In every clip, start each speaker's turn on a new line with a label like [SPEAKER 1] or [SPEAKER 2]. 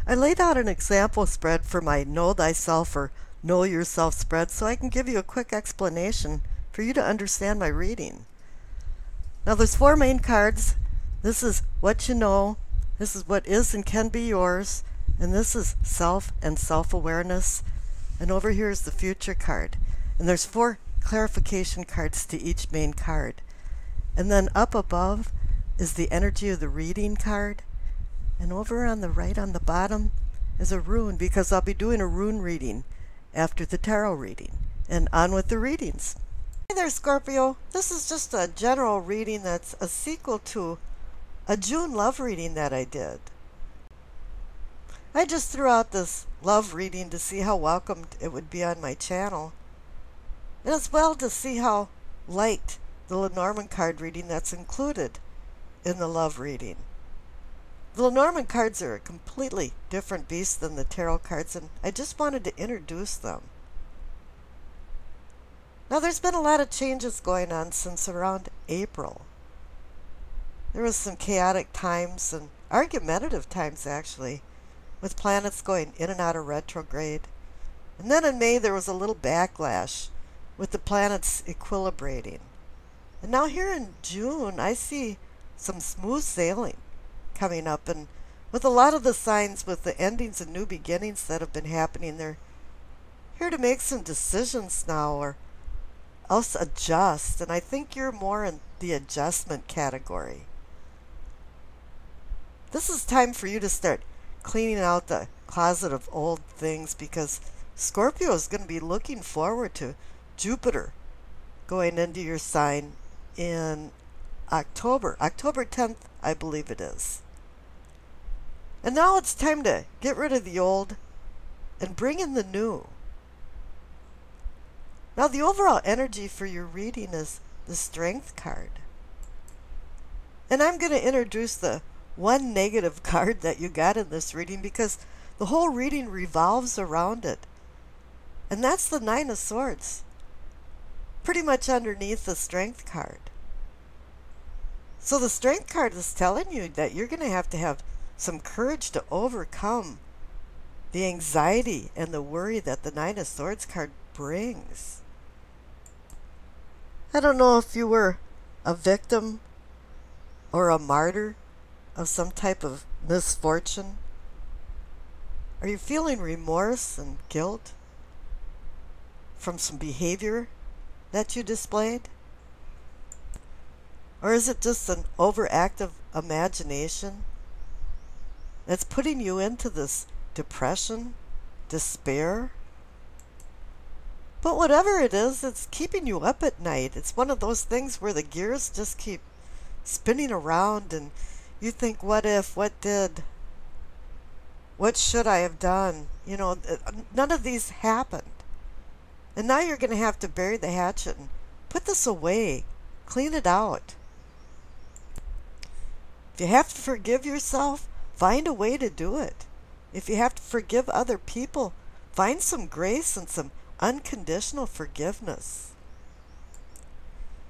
[SPEAKER 1] I laid out an example spread for my Know Thyself or Know Yourself spread so I can give you a quick explanation for you to understand my reading. Now there's 4 main cards. This is what you know, this is what is and can be yours, and this is self and self-awareness. And over here is the future card. And there's 4 clarification cards to each main card. And then up above is the energy of the reading card. And over on the right on the bottom is a rune, because I'll be doing a rune reading after the tarot reading. And on with the readings. Hey there, Scorpio. This is just a general reading that's a sequel to a June love reading that I did. I just threw out this love reading to see how welcomed it would be on my channel, and as well to see how liked the Lenormand card reading that's included in the love reading. The Lenormand cards are a completely different beast than the tarot cards, and I just wanted to introduce them. Now there's been a lot of changes going on since around April. There was some chaotic times and argumentative times actually, with planets going in and out of retrograde. And then in May there was a little backlash with the planets equilibrating. And now here in June I see some smooth sailing coming up, and with a lot of the signs with the endings and new beginnings that have been happening, they're here to make some decisions now or else adjust, and I think you're more in the adjustment category. This is time for you to start cleaning out the closet of old things, because Scorpio is going to be looking forward to Jupiter going into your sign in October 10th, I believe it is. And now it's time to get rid of the old and bring in the new. Now the overall energy for your reading is the Strength card. And I'm going to introduce the one negative card that you got in this reading, because the whole reading revolves around it. And that's the 9 of Swords, pretty much underneath the Strength card. So the Strength card is telling you that you're going to have some courage to overcome the anxiety and the worry that the 9 of Swords card brings. I don't know if you were a victim or a martyr of some type of misfortune. Are you feeling remorse and guilt from some behavior that you displayed? Or is it just an overactive imagination that's putting you into this depression, despair? But whatever it is, it's keeping you up at night. It's one of those things where the gears just keep spinning around and you think, what if, what did, what should I have done? You know, none of these happened. And now you're going to have to bury the hatchet and put this away, clean it out. If you have to forgive yourself, find a way to do it. If you have to forgive other people, find some grace and some unconditional forgiveness.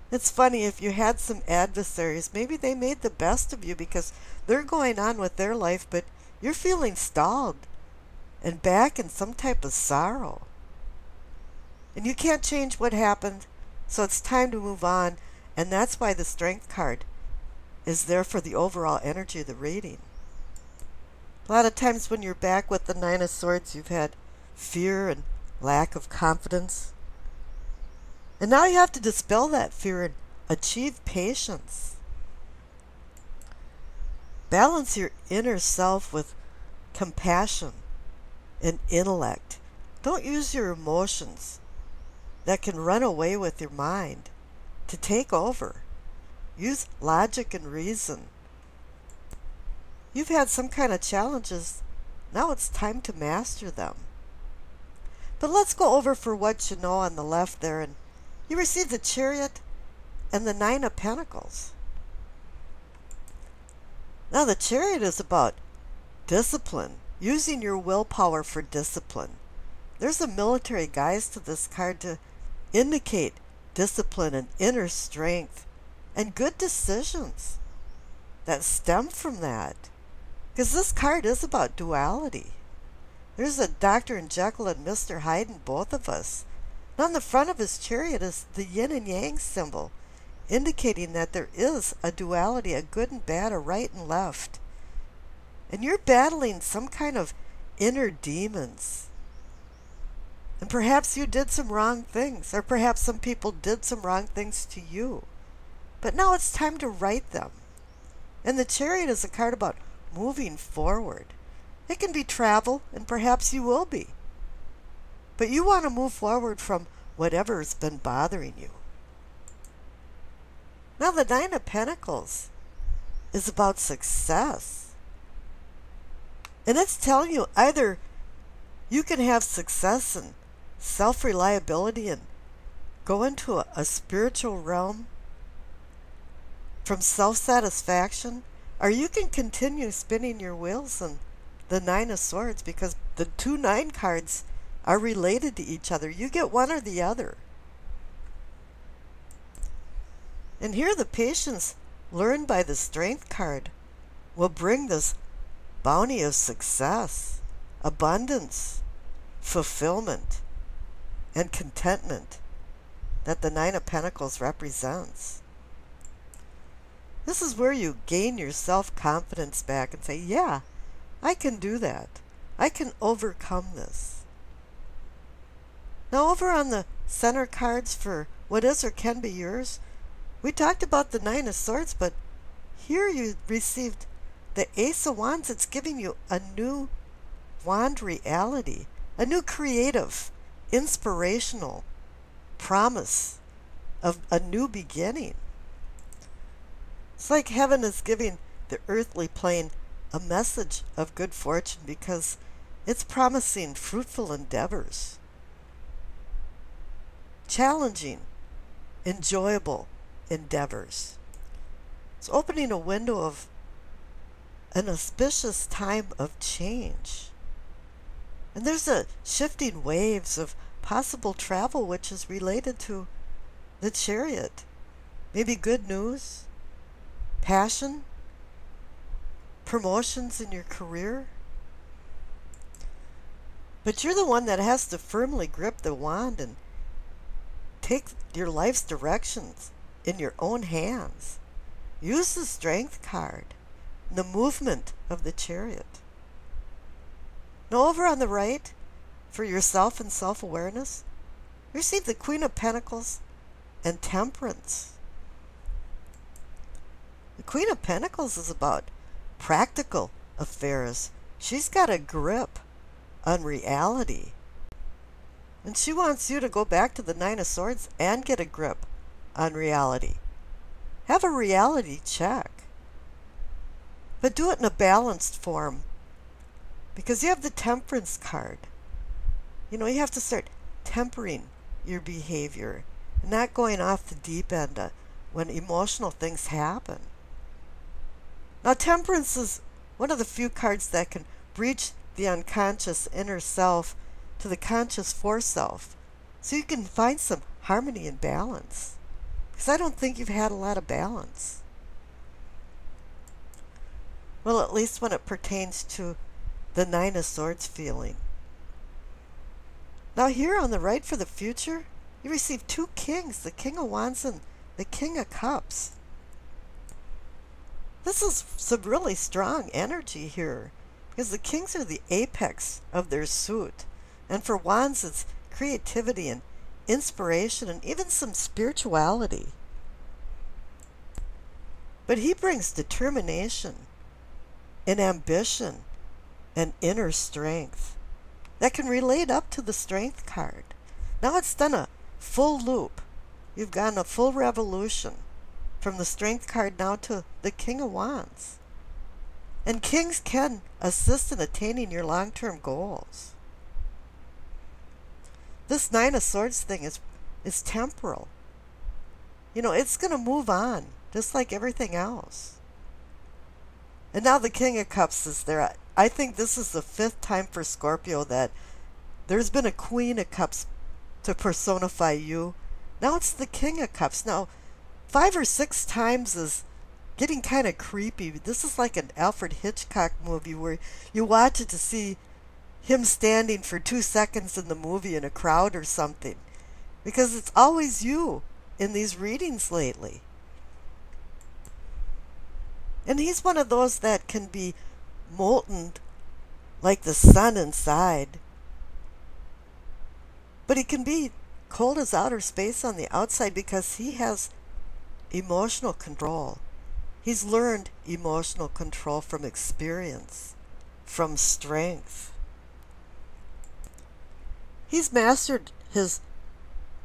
[SPEAKER 1] It's funny, if you had some adversaries, maybe they made the best of you because they're going on with their life, but you're feeling stalled and back in some type of sorrow. And you can't change what happened, so it's time to move on, and that's why the Strength card is there for the overall energy of the reading. A lot of times when you're back with the 9 of Swords, you've had fear and lack of confidence. And now you have to dispel that fear and achieve patience. Balance your inner self with compassion and intellect. Don't use your emotions that can run away with your mind to take over. Use logic and reason. You've had some kind of challenges. Now it's time to master them. But let's go over for what you know on the left there. And you received the Chariot and the 9 of Pentacles. Now the Chariot is about discipline, using your willpower for discipline. There's a military guise to this card to indicate discipline and inner strength and good decisions that stem from that. Because this card is about duality. There's a Dr. Jekyll and Mr. Hyde in both of us. And on the front of his chariot is the yin and yang symbol, indicating that there is a duality, a good and bad, a right and left. And you're battling some kind of inner demons. And perhaps you did some wrong things, or perhaps some people did some wrong things to you. But now it's time to right them. And the chariot is a card about moving forward. It can be travel, and perhaps you will be. But you want to move forward from whatever's been bothering you. Now the Nine of Pentacles is about success. And it's telling you either you can have success and self-reliability and go into a spiritual realm from self-satisfaction, or you can continue spinning your wheels in the Nine of Swords, because the two 9 cards are related to each other. You get one or the other. And here the patience learned by the Strength card will bring this bounty of success, abundance, fulfillment, and contentment that the Nine of Pentacles represents. This is where you gain your self-confidence back and say, yeah, I can do that. I can overcome this. Now over on the center cards for what is or can be yours, we talked about the Nine of Swords, but here you received the Ace of Wands. It's giving you a new wand reality, a new creative, inspirational promise of a new beginning. It's like heaven is giving the earthly plane a message of good fortune because it's promising fruitful endeavors, challenging, enjoyable endeavors. It's opening a window of an auspicious time of change. And there's a shifting waves of possible travel which is related to the Chariot. Maybe good news, passion, promotions in your career. But you're the one that has to firmly grip the wand and take your life's directions in your own hands. Use the Strength card, the movement of the Chariot. Now over on the right, for yourself and self-awareness, receive the Queen of Pentacles and Temperance. The Queen of Pentacles is about practical affairs. She's got a grip on reality. And she wants you to go back to the Nine of Swords and get a grip on reality. Have a reality check. But do it in a balanced form. Because you have the Temperance card. You know, you have to start tempering your behavior and not going off the deep end when emotional things happen. Now, Temperance is one of the few cards that can breach the unconscious inner self to the conscious foreself. So you can find some harmony and balance. Because I don't think you've had a lot of balance. Well, at least when it pertains to the Nine of Swords feeling. Now here on the right for the future, you receive two kings, the King of Wands and the King of Cups. This is some really strong energy here, because the kings are the apex of their suit. And for Wands, it's creativity and inspiration and even some spirituality. But he brings determination and ambition and inner strength that can relate up to the Strength card. Now it's done a full loop. You've gone a full revolution from the Strength card now to the King of Wands. And kings can assist in attaining your long-term goals. This Nine of Swords thing is temporal. You know, it's going to move on, just like everything else. And now the King of Cups is there. I think this is the 5th time for Scorpio that there's been a Queen of Cups to personify you. Now it's the King of Cups. Now, 5 or 6 times is getting kind of creepy. This is like an Alfred Hitchcock movie where you watch it to see him standing for 2 seconds in the movie in a crowd or something. Because it's always you in these readings lately. And he's one of those that can be molten like the sun inside. But he can be cold as outer space on the outside because he has emotional control. He's learned emotional control from experience, from strength. He's mastered his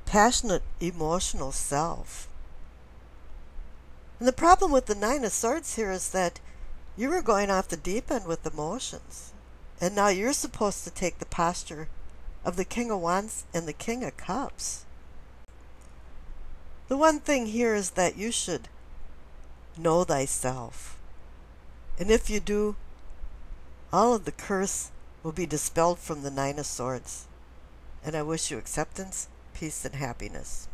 [SPEAKER 1] passionate emotional self. And the problem with the Nine of Swords here is that you were going off the deep end with emotions. And now you're supposed to take the posture of the King of Wands and the King of Cups. The one thing here is that you should know thyself. And if you do, all of the curse will be dispelled from the Nine of Swords. And I wish you acceptance, peace, and happiness.